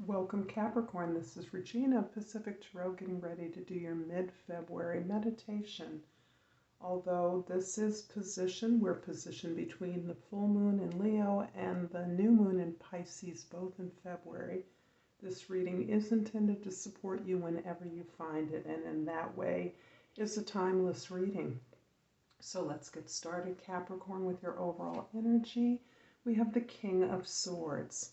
Welcome Capricorn, this is Regina, Pacific Tarot, getting ready to do your mid-February meditation. Although this is we're positioned between the full moon in Leo and the new moon in Pisces, both in February. This reading is intended to support you whenever you find it, and in that way is a timeless reading. So let's get started, Capricorn, with your overall energy. We have the King of Swords.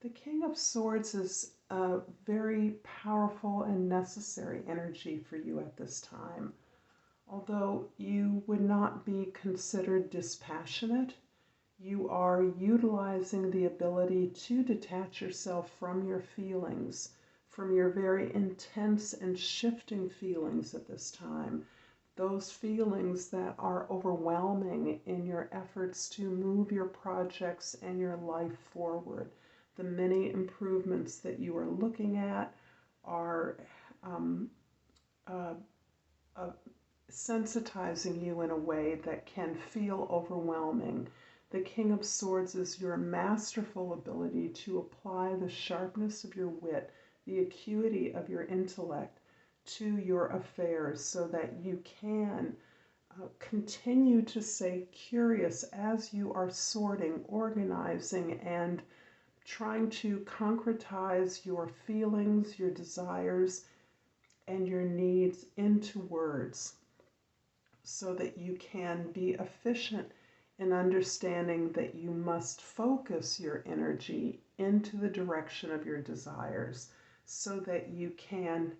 The King of Swords is a very powerful and necessary energy for you at this time. Although you would not be considered dispassionate, you are utilizing the ability to detach yourself from your feelings, from your very intense and shifting feelings at this time. Those feelings that are overwhelming in your efforts to move your projects and your life forward. The many improvements that you are looking at are sensitizing you in a way that can feel overwhelming. The King of Swords is your masterful ability to apply the sharpness of your wit, the acuity of your intellect to your affairs so that you can continue to stay curious as you are sorting, organizing, and trying to concretize your feelings, your desires, and your needs into words so that you can be efficient in understanding that you must focus your energy into the direction of your desires so that you can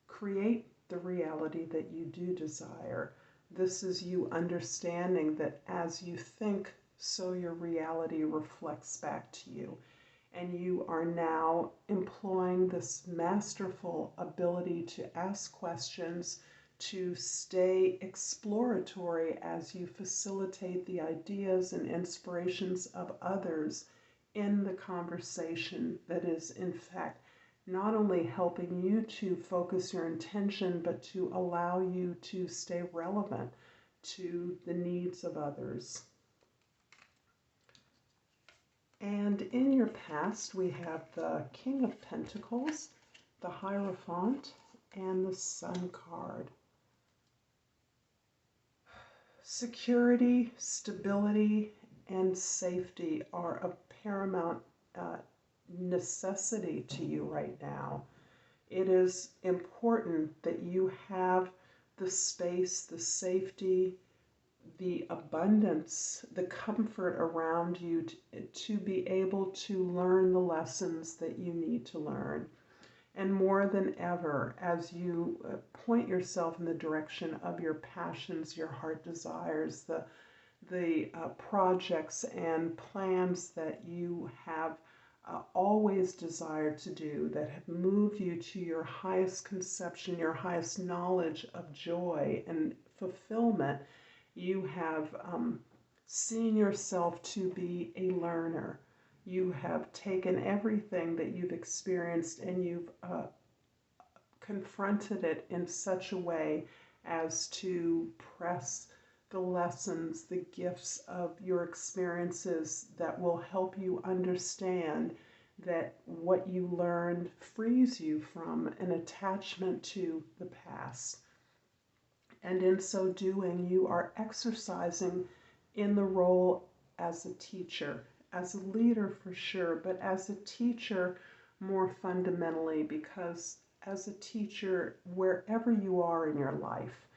create the reality that you do desire. This is you understanding that as you think, so your reality reflects back to you. And you are now employing this masterful ability to ask questions, to stay exploratory as you facilitate the ideas and inspirations of others in the conversation that is, in fact, not only helping you to focus your intention, but to allow you to stay relevant to the needs of others. And in your past, we have the King of Pentacles, the Hierophant, and the Sun card. Security, stability, and safety are of paramount necessity to you right now. It is important that you have the space, the safety, the abundance, the comfort around you to be able to learn the lessons that you need to learn. And more than ever, as you point yourself in the direction of your passions, your heart desires, the projects and plans that you have always desired to do, that have moved you to your highest conception, your highest knowledge of joy and fulfillment, you have seen yourself to be a learner. You have taken everything that you've experienced and you've confronted it in such a way as to press the lessons, the gifts of your experiences that will help you understand that what you learned frees you from an attachment to the past. And in so doing, you are exercising in the role as a teacher, as a leader for sure, but as a teacher more fundamentally, because as a teacher, wherever you are in your life,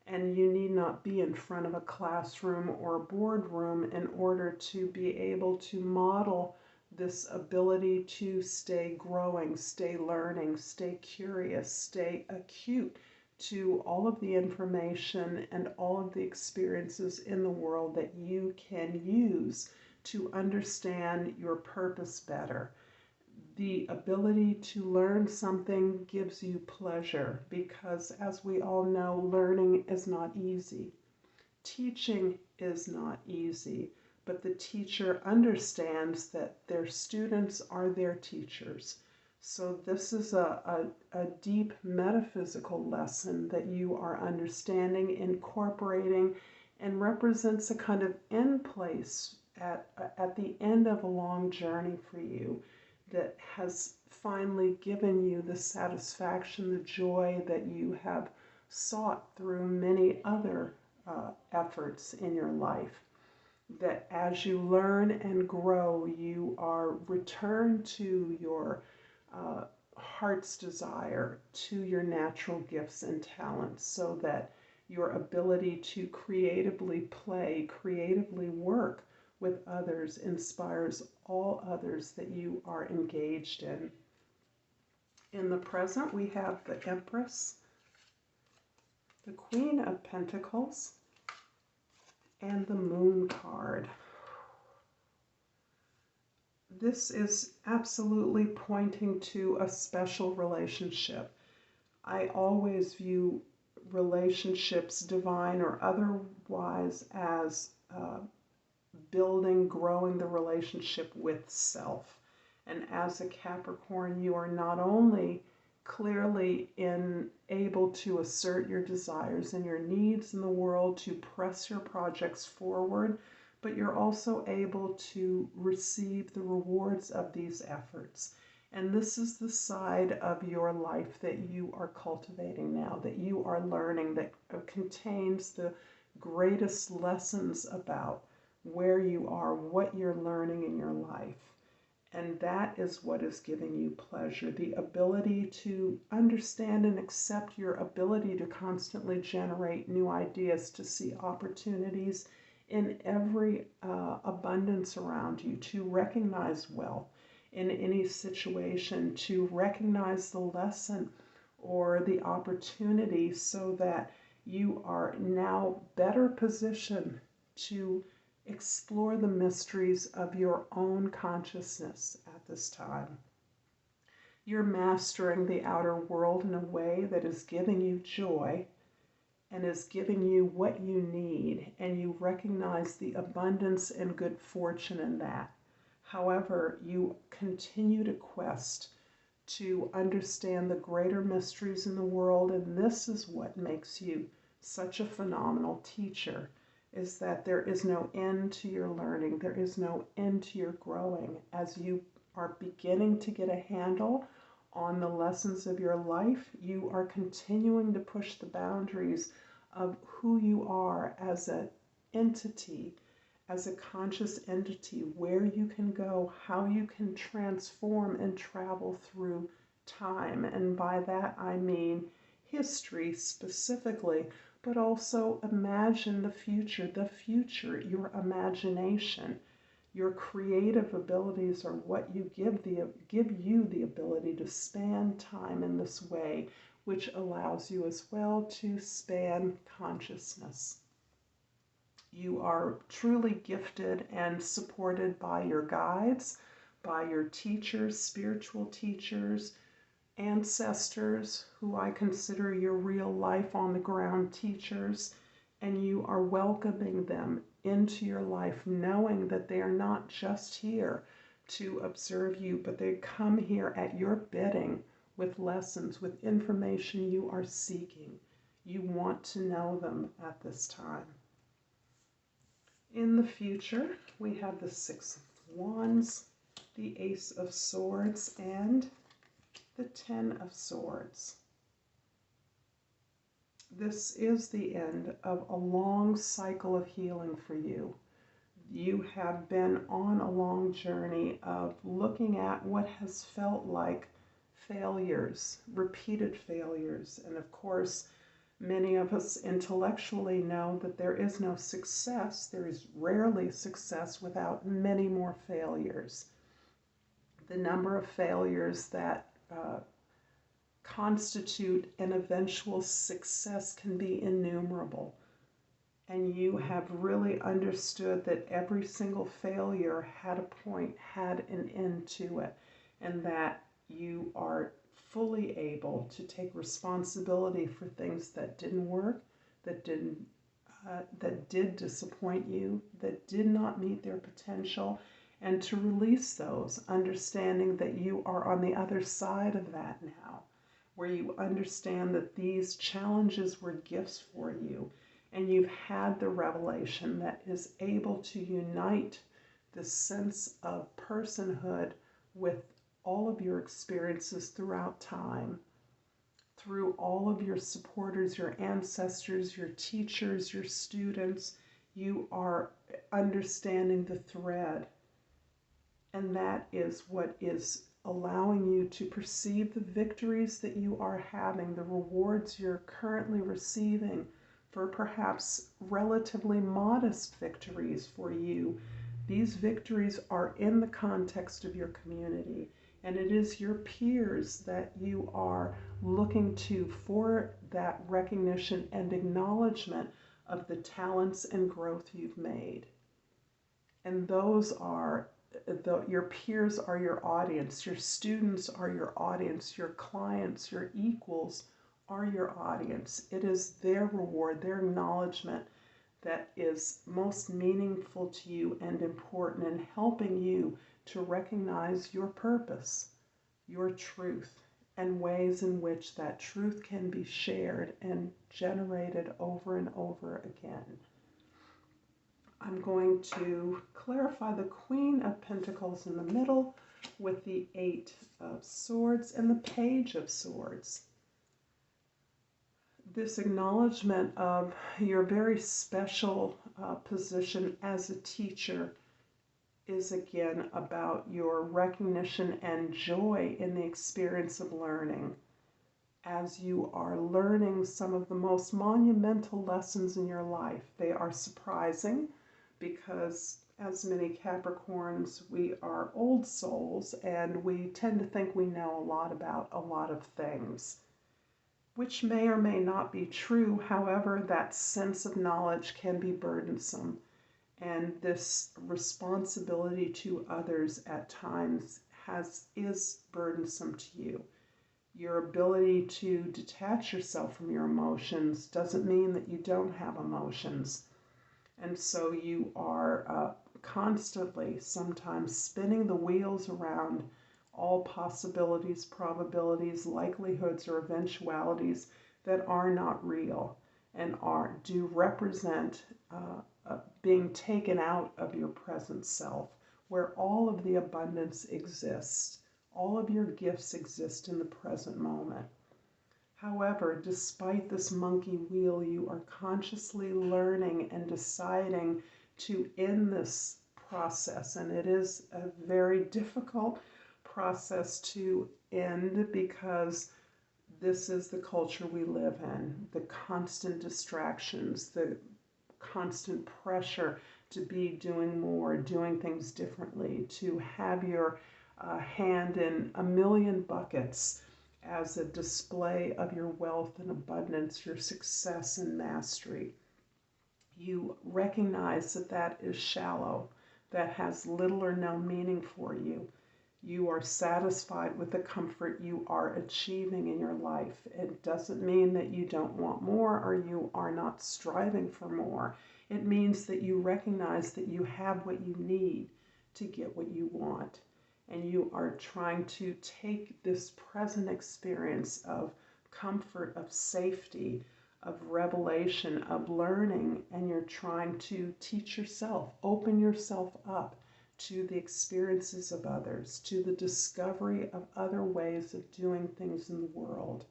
and you need not be in front of a classroom or a boardroom in order to be able to model this ability to stay growing, stay learning, stay curious, stay acute to all of the information and all of the experiences in the world that you can use to understand your purpose better. The ability to learn something gives you pleasure because, as we all know, learning is not easy. Teaching is not easy, but the teacher understands that their students are their teachers. So this is a deep metaphysical lesson that you are understanding, incorporating, and represents a kind of end place at the end of a long journey for you. that has finally given you the satisfaction, the joy that you have sought through many other efforts in your life. That as you learn and grow, you are returned to your heart's desire, to your natural gifts and talents, so that your ability to creatively play, creatively work with others inspires all others that you are engaged in. In the present, we have the Empress, the Queen of Pentacles, and the Moon card. This is absolutely pointing to a special relationship. I always view relationships, divine or otherwise, as building, growing the relationship with self. And as a Capricorn, you are not only clearly able to assert your desires and your needs in the world, to press your projects forward, but you're also able to receive the rewards of these efforts. And this is the side of your life that you are cultivating now, that you are learning, that contains the greatest lessons about where you are, what you're learning in your life. And that is what is giving you pleasure, the ability to understand and accept your ability to constantly generate new ideas, to see opportunities in every abundance around you, to recognize wealth in any situation, to recognize the lesson or the opportunity, so that you are now better positioned to explore the mysteries of your own consciousness at this time. You're mastering the outer world in a way that is giving you joy and is giving you what you need, and you recognize the abundance and good fortune in that. However, you continue to quest to understand the greater mysteries in the world, and this is what makes you such a phenomenal teacher, is that there is no end to your learning, there is no end to your growing. As you are beginning to get a handle on the lessons of your life, you are continuing to push the boundaries of who you are as an entity, as a conscious entity, where you can go, how you can transform and travel through time. And by that I mean history specifically, but also imagine the future, your imagination. Your creative abilities are what you give you the ability to span time in this way, which allows you as well to span consciousness. You are truly gifted and supported by your guides, by your teachers, spiritual teachers, ancestors, who I consider your real life on the ground teachers, and you are welcoming them into your life, knowing that they are not just here to observe you, but they come here at your bidding with lessons, with information you are seeking. You want to know them at this time. In the future, we have the Six of Wands, the Ace of Swords, and the Ten of Swords. This is the end of a long cycle of healing for you. You have been on a long journey of looking at what has felt like failures, repeated failures. And of course, many of us intellectually know that there is no success. There is rarely success without many more failures. The number of failures that constitute an eventual success can be innumerable. And you have really understood that every single failure had a point, had an end to it, and that you are fully able to take responsibility for things that didn't work, that did disappoint you, that did not meet their potential, and to release those, understanding that you are on the other side of that now, where you understand that these challenges were gifts for you, and you've had the revelation that is able to unite the sense of personhood with all of your experiences throughout time, through all of your supporters, your ancestors, your teachers, your students. You are understanding the thread. And that is what is allowing you to perceive the victories that you are having, the rewards you're currently receiving for perhaps relatively modest victories for you. These victories are in the context of your community, and it is your peers that you are looking to for that recognition and acknowledgement of the talents and growth you've made. And those are your peers are your audience, your students are your audience, your clients, your equals are your audience. It is their reward, their acknowledgement that is most meaningful to you and important in helping you to recognize your purpose, your truth, and ways in which that truth can be shared and generated over and over again. I'm going to clarify the Queen of Pentacles in the middle with the Eight of Swords and the Page of Swords. This acknowledgement of your very special position as a teacher is again about your recognition and joy in the experience of learning. As you are learning some of the most monumental lessons in your life, they are surprising, because as many Capricorns, we are old souls and we tend to think we know a lot about a lot of things, which may or may not be true. However, that sense of knowledge can be burdensome, and this responsibility to others at times is burdensome to you. Your ability to detach yourself from your emotions doesn't mean that you don't have emotions. And so you are constantly, sometimes, spinning the wheels around all possibilities, probabilities, likelihoods, or eventualities that are not real and do represent being taken out of your present self, where all of the abundance exists. All of your gifts exist in the present moment. However, despite this monkey wheel, you are consciously learning and deciding to end this process. And it is a very difficult process to end, because this is the culture we live in. The constant distractions, the constant pressure to be doing more, doing things differently, to have your hand in a million buckets as a display of your wealth and abundance, your success and mastery. You recognize that that is shallow, that has little or no meaning for you. You are satisfied with the comfort you are achieving in your life. It doesn't mean that you don't want more or you are not striving for more. It means that you recognize that you have what you need to get what you want. And you are trying to take this present experience of comfort, of safety, of revelation, of learning, and you're trying to teach yourself, open yourself up to the experiences of others, to the discovery of other ways of doing things in the world.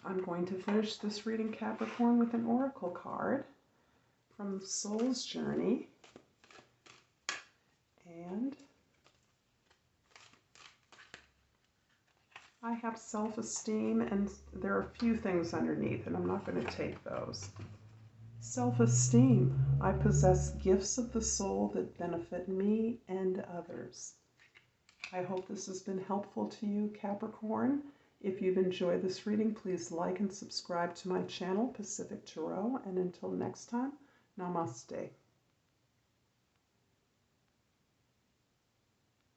I'm going to finish this reading, Capricorn, with an oracle card from the Soul's Journey. And I have self-esteem, and there are a few things underneath, and I'm not going to take those. Self-esteem. I possess gifts of the soul that benefit me and others. I hope this has been helpful to you, Capricorn. If you've enjoyed this reading, please like and subscribe to my channel, Pacific Tarot. And until next time, Namaste.